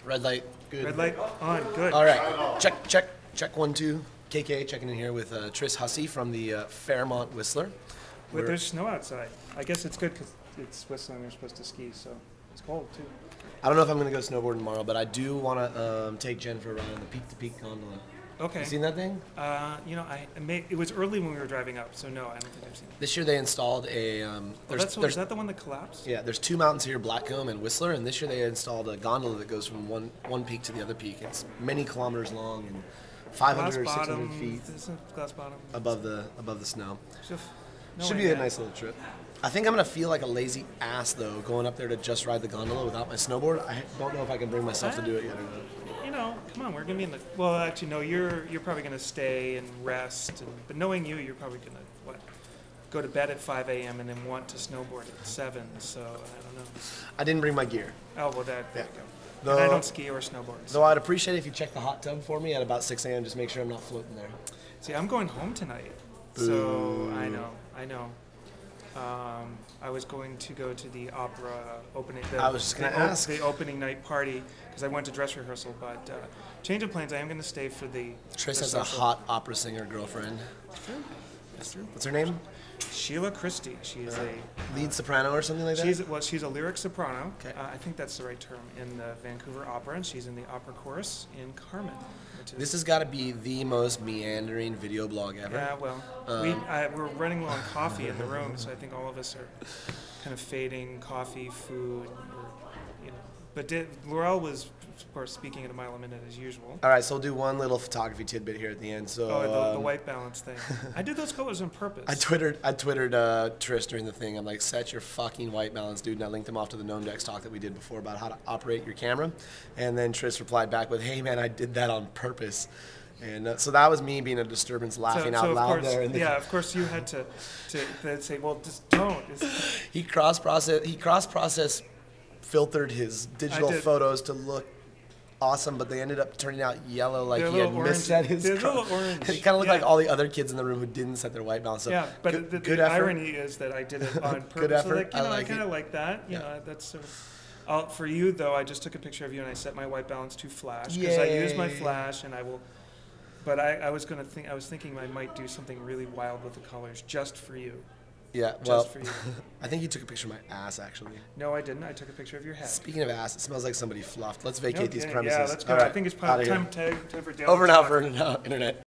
Red light, good. Red light on, good. All right, check 1, 2. KK checking in here with Tris Hussey from the Fairmont Whistler. But there's snow outside. I guess it's good because it's Whistler and you're supposed to ski, so it's cold too. I don't know if I'm going to go snowboarding tomorrow, but I do want to take Jen for a ride on the peak-to-peak gondola. Okay. You seen that thing? It was early when we were driving up, so no, I don't think I've seen it. This year they installed a. Is that the one that collapsed? Yeah, there's 2 mountains here, Blackcomb and Whistler, and this year they installed a gondola that goes from one peak to the other peak. It's many kilometers long and 500 or 600 feet glass bottom above the snow. No Should way, be a man. nice little trip. I think I'm gonna feel like a lazy ass though, going up there to just ride the gondola without my snowboard. I don't know if I can bring myself to do it yet or not. You know, come on, we're gonna be in the. Well, actually, no, you're probably gonna stay and rest. But knowing you, you're probably gonna go to bed at 5 a.m. and then want to snowboard at 7. So I don't know. I didn't bring my gear. Oh well, there you go. Though, and I don't ski or snowboard. So. Though I'd appreciate it if you check the hot tub for me at about 6 a.m. Just make sure I'm not floating there. See, I'm going home tonight. Boo. So I know. I was going to go to the opera opening. I was just going to ask. The opening night party because I went to dress rehearsal, but change of plans. I am going to stay for the. Tris has a hot opera singer girlfriend. That's true. What's her name? Sheila Christie. She is a lead soprano or something like that. She's a lyric soprano. Okay. I think that's the right term in the Vancouver Opera, and she's in the opera chorus in Carmen. This has got to be the most meandering video blog ever. Yeah, well, we're running low on coffee in the room, so I think all of us are kind of fading coffee, food, But Laurel was, of course, speaking at a mile a minute as usual. All right, so we'll do one little photography tidbit here at the end. So the white balance thing. I did those colors on purpose. I twittered Tris during the thing. I'm like, set your fucking white balance, dude. And I linked him off to the Gnome Decks talk that we did before about how to operate your camera. And then Tris replied back with, hey, man, I did that on purpose. And so that was me being a disturbance, laughing out loud there. Of course you had to say, well, just don't. He cross-process filtered his digital photos to look awesome, but they ended up turning out yellow, like he had misset his. They're a little orange. It kind of looked like all the other kids in the room who didn't set their white balance. So yeah, but the irony is that I did it on purpose. Good effort. So I kind of like that. You know, that's sort of. For you though, I just took a picture of you and I set my white balance to flash because I use my flash and I will. But I was thinking I might do something really wild with the colors just for you. Yeah, just for you. I think you took a picture of my ass, actually. No, I didn't. I took a picture of your head. Speaking of ass, it smells like somebody fluffed. Let's vacate these premises. Yeah, let's go. I think it's probably time for over and out for internet.